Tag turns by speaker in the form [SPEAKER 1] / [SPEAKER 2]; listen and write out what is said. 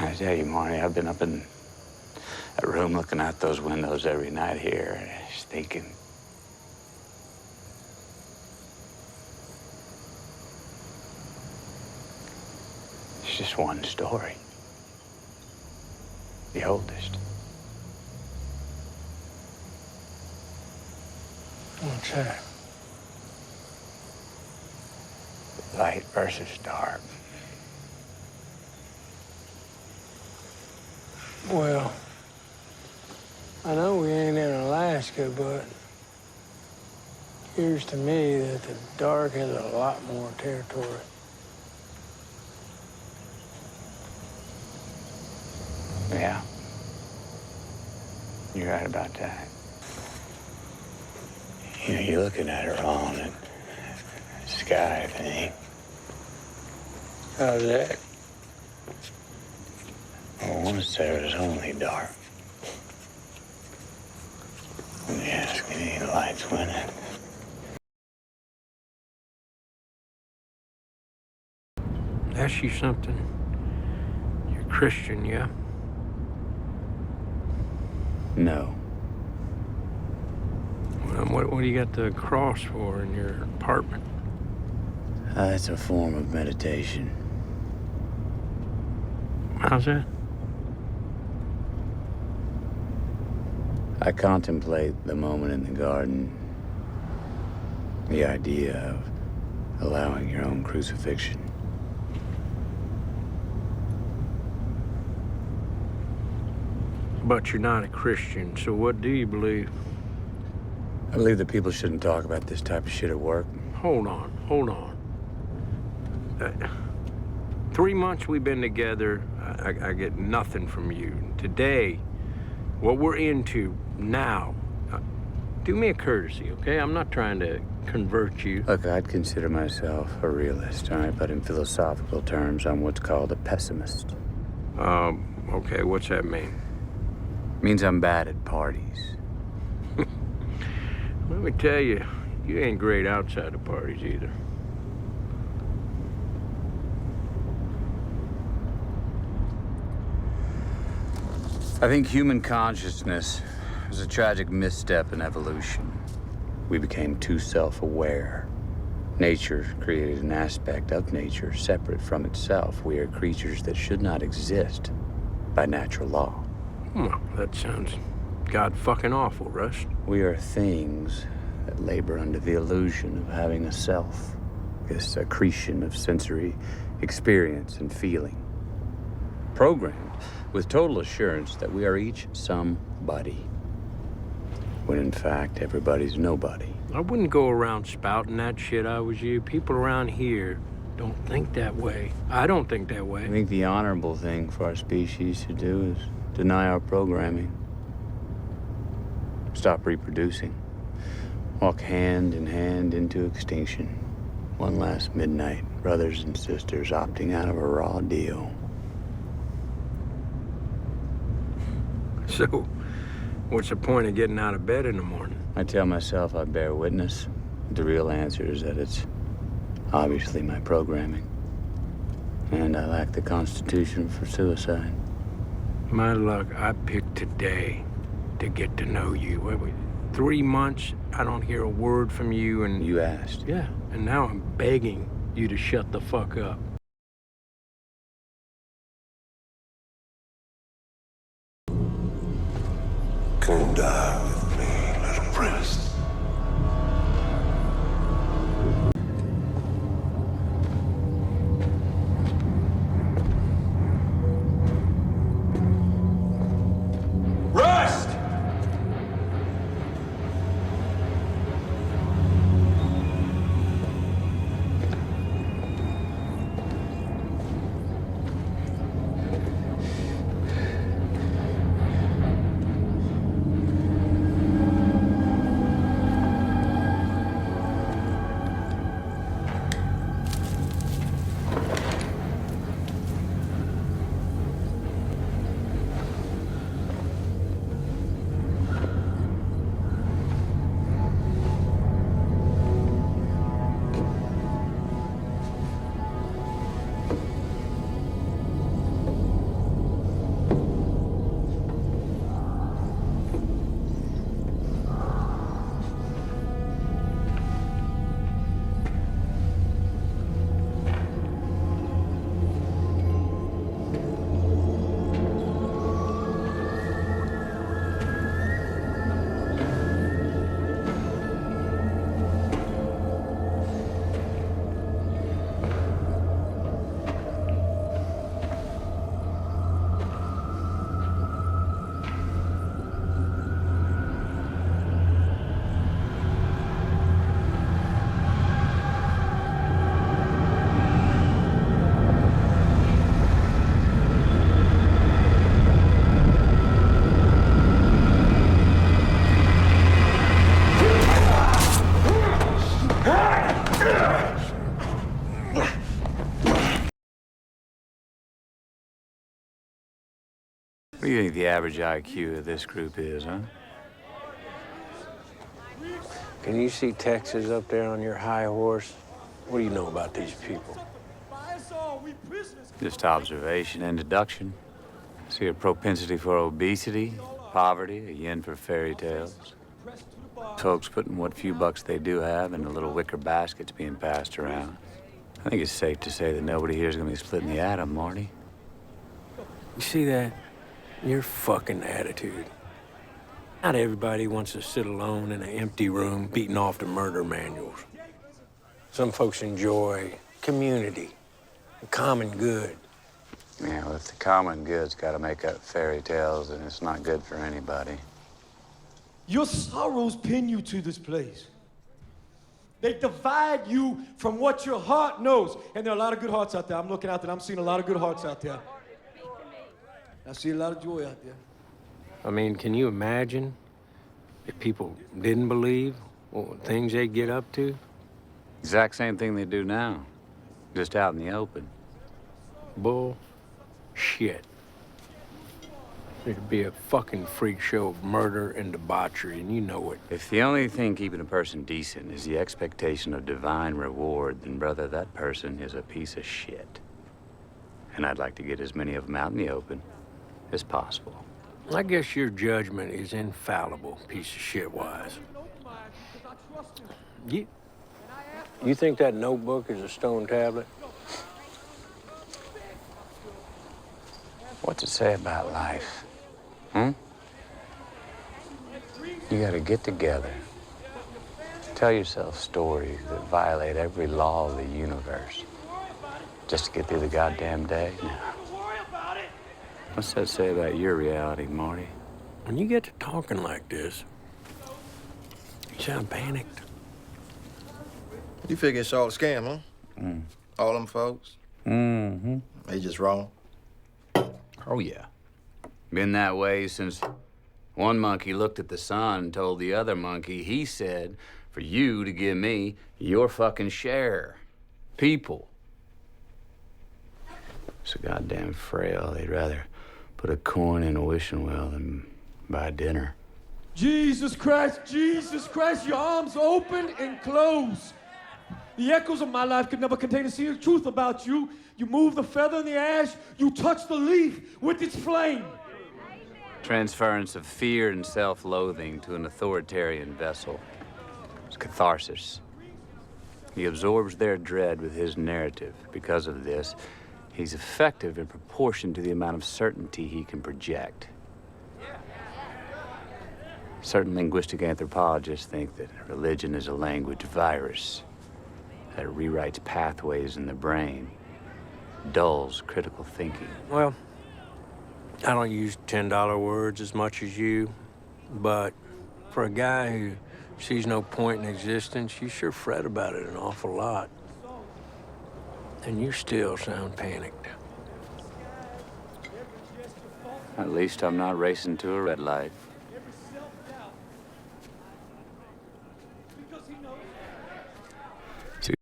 [SPEAKER 1] I tell you, Marty, I've been up in that room looking out those windows every night here, just thinking. It's just one story. The oldest.
[SPEAKER 2] What's that?
[SPEAKER 1] Light versus dark.
[SPEAKER 2] Well, I know we ain't in Alaska, but it appears to me that the dark has a lot more territory.
[SPEAKER 1] Yeah. You're right about that. You know, you're looking at her on the sky thing.
[SPEAKER 2] How's that?
[SPEAKER 1] Well, once there was only dark. When you ask any lights winning.
[SPEAKER 2] Ask you something. You're Christian, yeah?
[SPEAKER 1] No.
[SPEAKER 2] What do you got the cross for in your apartment?
[SPEAKER 1] It's a form of meditation.
[SPEAKER 2] How's that?
[SPEAKER 1] I contemplate the moment in the garden. The idea of allowing your own crucifixion.
[SPEAKER 2] But you're not a Christian, so what do you believe?
[SPEAKER 1] I believe that people shouldn't talk about this type of shit at work.
[SPEAKER 2] Hold on. 3 months we've been together, I get nothing from you. Today, what we're into now, do me a courtesy, okay? I'm not trying to convert you.
[SPEAKER 1] Look, I'd consider myself a realist, all right? But in philosophical terms, I'm what's called a pessimist.
[SPEAKER 2] Okay, what's that mean?
[SPEAKER 1] Means I'm bad at parties.
[SPEAKER 2] Let me tell you, you ain't great outside of parties either.
[SPEAKER 1] I think human consciousness was a tragic misstep in evolution. We became too self-aware. Nature created an aspect of nature separate from itself. We are creatures that should not exist by natural law.
[SPEAKER 2] Well, that sounds god-fucking awful, Russ.
[SPEAKER 1] We are things that labor under the illusion of having a self. This accretion of sensory experience and feeling. Programmed with total assurance that we are each somebody. When in fact, everybody's nobody.
[SPEAKER 2] I wouldn't go around spouting that shit I was you. People around here don't think that way. I don't think that way.
[SPEAKER 1] I think the honorable thing for our species to do is deny our programming. Stop reproducing. Walk hand in hand into extinction. One last midnight, brothers and sisters opting out of a raw deal.
[SPEAKER 2] So, what's the point of getting out of bed in the morning?
[SPEAKER 1] I tell myself I bear witness. The real answer is that it's obviously my programming. And I lack the constitution for suicide.
[SPEAKER 2] My luck, I picked today to get to know you. 3 months, I don't hear a word from you, and...
[SPEAKER 1] You asked.
[SPEAKER 2] Yeah, and now I'm begging you to shut the fuck up.
[SPEAKER 3] Come die with me, little prince. Rust!
[SPEAKER 1] What do you think the average IQ of this group is, huh?
[SPEAKER 2] Can you see Texas up there on your high horse? What do you know about these people?
[SPEAKER 1] Just observation and deduction. See a propensity for obesity, poverty, a yen for fairy tales. Folks putting what few bucks they do have into little wicker baskets being passed around. I think it's safe to say that nobody here is going to be splitting the atom, Marty.
[SPEAKER 2] You see that? Your fucking attitude. Not everybody wants to sit alone in an empty room beating off the murder manuals. Some folks enjoy community, the common good.
[SPEAKER 1] Yeah, well, if the common good's got to make up fairy tales, then it's not good for anybody.
[SPEAKER 4] Your sorrows pin you to this place. They divide you from what your heart knows. And there are a lot of good hearts out there. I'm looking out there. I'm seeing a lot of good hearts out there. I see a lot of joy out there.
[SPEAKER 2] I mean, can you imagine if people didn't believe things they'd get up to?
[SPEAKER 1] Exact same thing they do now, just out in the open.
[SPEAKER 2] Bullshit. It'd be a fucking freak show of murder and debauchery, and you know it.
[SPEAKER 1] If the only thing keeping a person decent is the expectation of divine reward, then, brother, that person is a piece of shit. And I'd like to get as many of them out in the open as possible.
[SPEAKER 2] I guess your judgment is infallible, piece of shit-wise. You think that notebook is a stone tablet?
[SPEAKER 1] What's it say about life? You gotta get together. Tell yourself stories that violate every law of the universe. Just to get through the goddamn day? No. What's that say about your reality, Marty?
[SPEAKER 2] When you get to talking like this, you sound panicked.
[SPEAKER 5] You figure it's all a scam, huh? All them folks?
[SPEAKER 1] Mm-hmm.
[SPEAKER 5] They just wrong.
[SPEAKER 1] Oh, yeah. Been that way since one monkey looked at the sun and told the other monkey, he said, for you to give me your fucking share. People. So goddamn frail, they'd rather put a coin in a wishing well than buy dinner.
[SPEAKER 4] Jesus Christ, your arms open and close. The echoes of my life could never contain a single truth about you. You move the feather in the ash, you touch the leaf with its flame.
[SPEAKER 1] Transference of fear and self-loathing to an authoritarian vessel. It's catharsis. He absorbs their dread with his narrative. Because of this, he's effective in proportion to the amount of certainty he can project. Certain linguistic anthropologists think that religion is a language virus that rewrites pathways in the brain, dulls critical thinking.
[SPEAKER 2] Well, I don't use $10 words as much as you, but for a guy who sees no point in existence, you sure fret about it an awful lot. And you still sound panicked.
[SPEAKER 1] At least I'm not racing to a red light.